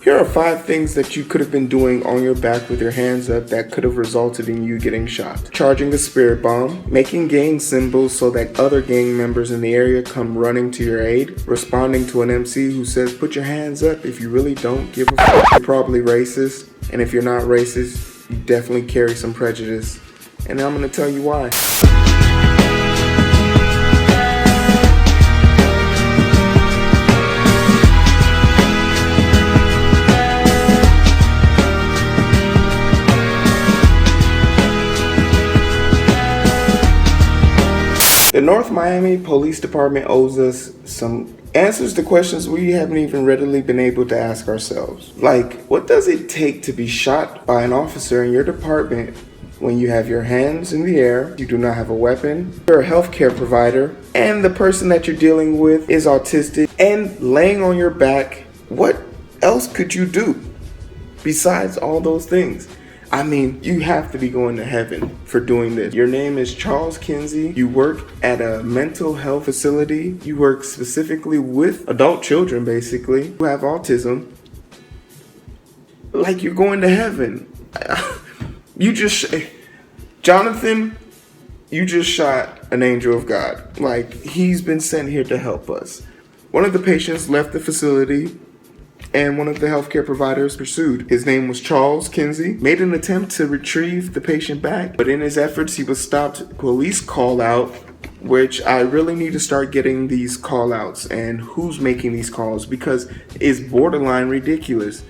Here are 5 things that you could have been doing on your back with your hands up that could have resulted in you getting shot. Charging a spirit bomb, making gang symbols so that other gang members in the area come running to your aid, responding to an MC who says put your hands up if you really don't give a fuck. You're probably racist, and if you're not racist, you definitely carry some prejudice. And I'm gonna tell you why. The North Miami Police Department owes us some answers to questions we haven't even readily been able to ask ourselves. Like, what does it take to be shot by an officer in your department when you have your hands in the air, you do not have a weapon, you're a healthcare provider, and the person that you're dealing with is autistic and laying on your back? What else could you do besides all those things? I mean, you have to be going to heaven for doing this. Your name is Charles Kinsey. You work at a mental health facility. You work specifically with adult children, basically, who have autism. Like, you're going to heaven. Jonathan, you just shot an angel of God. Like, he's been sent here to help us. One of the patients left the facility, and one of the healthcare providers pursued. His name was Charles Kinsey. Made an attempt to retrieve the patient back, but in his efforts, he was stopped. Police call out, which I really need to start getting these call outs and who's making these calls, because it's borderline ridiculous.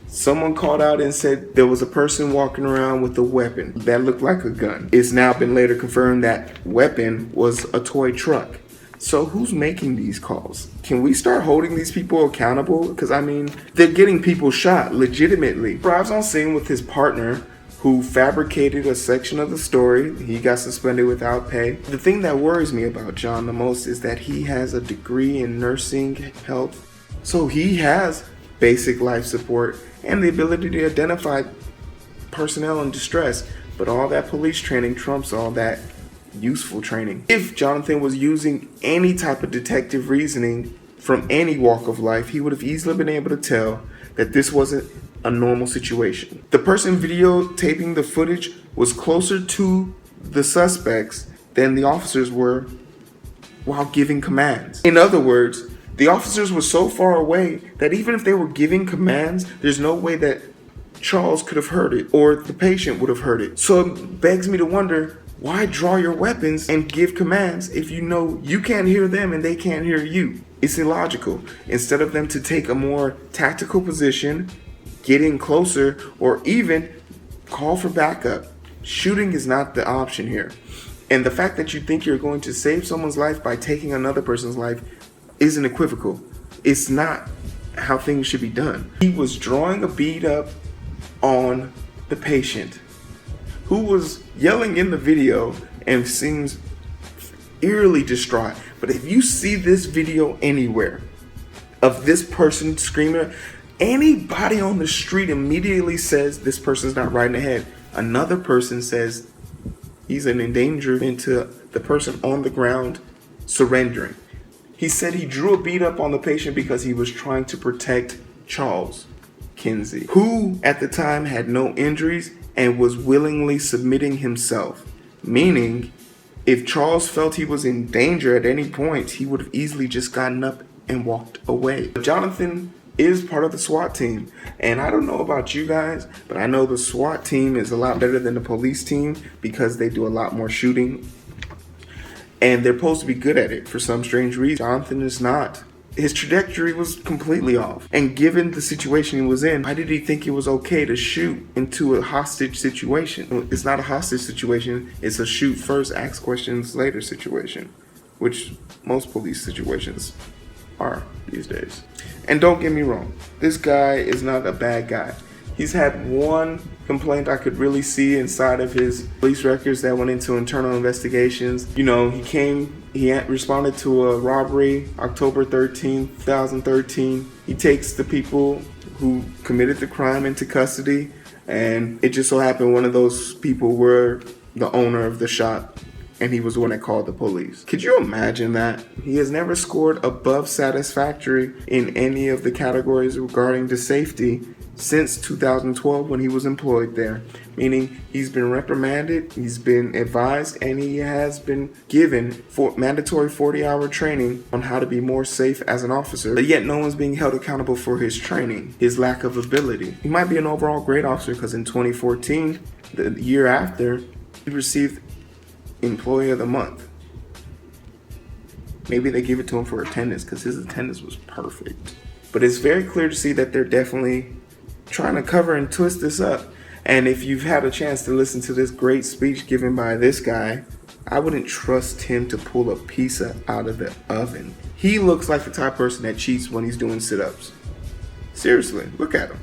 Someone called out and said there was a person walking around with a weapon that looked like a gun. It's now been later confirmed that weapon was a toy truck. So who's making these calls? Can we start holding these people accountable? Because, I mean, they're getting people shot legitimately. Arrives on scene with his partner who fabricated a section of the story. He got suspended without pay. The thing that worries me about John the most is that he has a degree in nursing health. So he has basic life support and the ability to identify personnel in distress. But all that police training trumps all that useful training. If Jonathan was using any type of detective reasoning from any walk of life, he would have easily been able to tell that this wasn't a normal situation. The person videotaping the footage was closer to the suspects than the officers were while giving commands. In other words, the officers were so far away that even if they were giving commands, there's no way that Charles could have heard it or the patient would have heard it. So it begs me to wonder, why draw your weapons and give commands if you know you can't hear them and they can't hear you? It's illogical. Instead of them to take a more tactical position, get in closer, or even call for backup, shooting is not the option here. And the fact that you think you're going to save someone's life by taking another person's life isn't equivocal. It's not how things should be done. He was drawing a bead up on the patient, who was yelling in the video and seems eerily distraught. But if you see this video anywhere of this person screaming, anybody on the street immediately says this person's not right in the head. Another person says he's an endangerment to the person on the ground surrendering. He said he drew a bead up on the patient because he was trying to protect Charles Kinsey, who at the time had no injuries and was willingly submitting himself. Meaning, if Charles felt he was in danger at any point, he would have easily just gotten up and walked away. Jonathan is part of the SWAT team, and I don't know about you guys, but I know the SWAT team is a lot better than the police team because they do a lot more shooting, and they're supposed to be good at it for some strange reason. Jonathan is not. His trajectory was completely off. And given the situation he was in, why did he think it was okay to shoot into a hostage situation? It's not a hostage situation. It's a shoot first, ask questions later situation, which most police situations are these days. And don't get me wrong, this guy is not a bad guy. He's had one complaint I could really see inside of his police records that went into internal investigations. You know, he responded to a robbery October 13, 2013. He takes the people who committed the crime into custody, and it just so happened one of those people were the owner of the shop and he was the one that called the police. Could you imagine that? He has never scored above satisfactory in any of the categories regarding to safety since 2012 when he was employed there, meaning he's been reprimanded, he's been advised, and he has been given mandatory 40-hour training on how to be more safe as an officer, but yet no one's being held accountable for his training, his lack of ability. He might be an overall great officer because in 2014, the year after, he received Employee of the Month. Maybe they give it to him for attendance because his attendance was perfect. But it's very clear to see that they're definitely trying to cover and twist this up. And if you've had a chance to listen to this great speech given by this guy, I wouldn't trust him to pull a pizza out of the oven. He looks like the type of person that cheats when he's doing sit-ups. Seriously, look at him.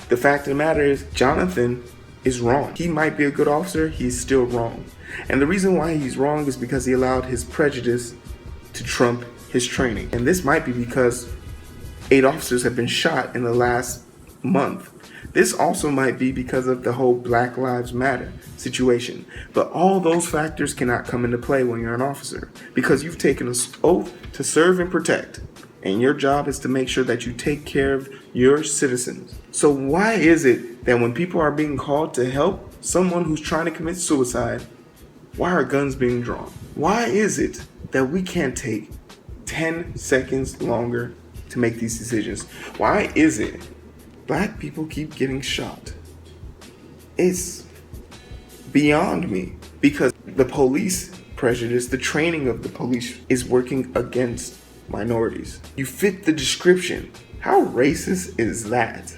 The fact of the matter is, Jonathan is wrong. He might be a good officer, he's still wrong. And the reason why he's wrong is because he allowed his prejudice to trump his training. And this might be because 8 officers have been shot in the last month. This also might be because of the whole Black Lives Matter situation. But all those factors cannot come into play when you're an officer, because you've taken an oath to serve and protect. And your job is to make sure that you take care of your citizens. So why is it that when people are being called to help someone who's trying to commit suicide, why are guns being drawn? Why is it that we can't take 10 seconds longer to make these decisions? Why is it Black people keep getting shot? It's beyond me, because the police prejudice, the training of the police is working against minorities. You fit the description. How racist is that?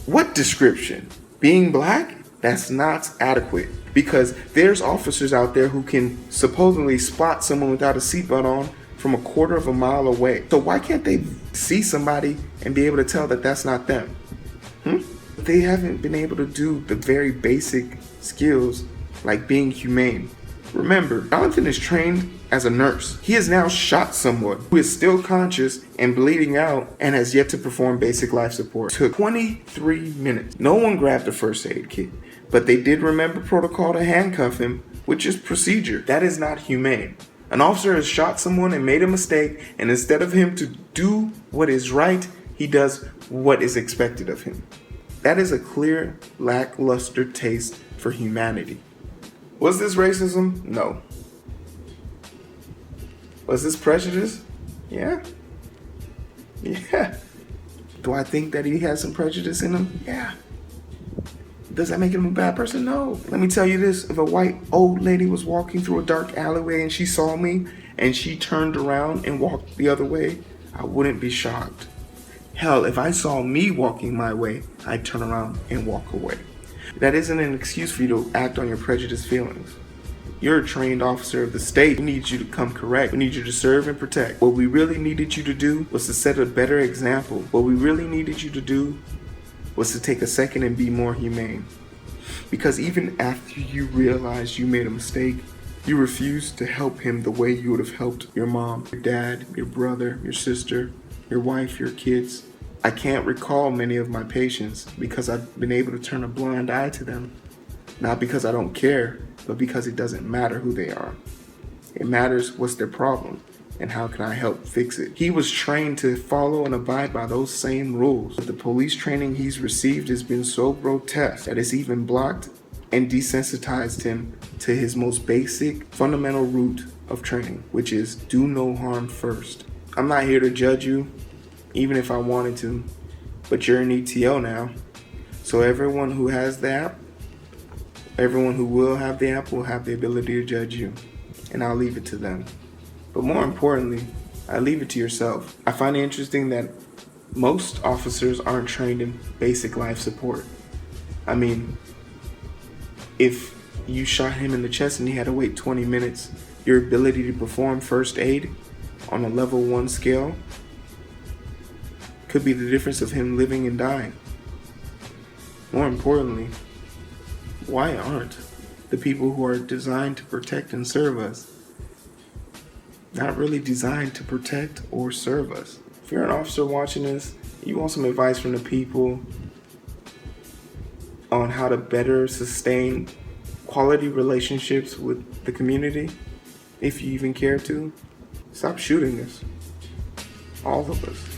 What description? Being Black? That's not adequate, because there's officers out there who can supposedly spot someone without a seatbelt on from a quarter of a mile away. So why can't they see somebody and be able to tell that that's not them? They haven't been able to do the very basic skills like being humane. Remember, Jonathan is trained as a nurse. He has now shot someone who is still conscious and bleeding out and has yet to perform basic life support. It took 23 minutes. No one grabbed a first aid kit, but they did remember protocol to handcuff him, which is procedure. That is not humane. An officer has shot someone and made a mistake, and instead of him to do what is right, he does what is expected of him. That is a clear, lackluster taste for humanity. Was this racism? No. Was this prejudice? Yeah. Do I think that he has some prejudice in him? Yeah. Does that make him a bad person? No. Let me tell you this. If a white old lady was walking through a dark alleyway and she saw me and she turned around and walked the other way, I wouldn't be shocked. Hell, if I saw me walking my way, I'd turn around and walk away. That isn't an excuse for you to act on your prejudiced feelings. You're a trained officer of the state. We need you to come correct. We need you to serve and protect. What we really needed you to do was to set a better example. What we really needed you to do was to take a second and be more humane. Because even after you realized you made a mistake, you refused to help him the way you would have helped your mom, your dad, your brother, your sister, your wife, your kids. I can't recall many of my patients because I've been able to turn a blind eye to them. Not because I don't care, but because it doesn't matter who they are. It matters what's their problem and how can I help fix it. He was trained to follow and abide by those same rules. But the police training he's received has been so grotesque that it's even blocked and desensitized him to his most basic, fundamental root of training, which is do no harm first. I'm not here to judge you, even if I wanted to, but you're an ETO now. So everyone who has the app, everyone who will have the app will have the ability to judge you, and I'll leave it to them. But more importantly, I leave it to yourself. I find it interesting that most officers aren't trained in basic life support. I mean, if you shot him in the chest and he had to wait 20 minutes, your ability to perform first aid on a level 1 scale could be the difference of him living and dying. More importantly, why aren't the people who are designed to protect and serve us not really designed to protect or serve us? If you're an officer watching this, you want some advice from the people on how to better sustain quality relationships with the community, if you even care to, stop shooting us. All of us.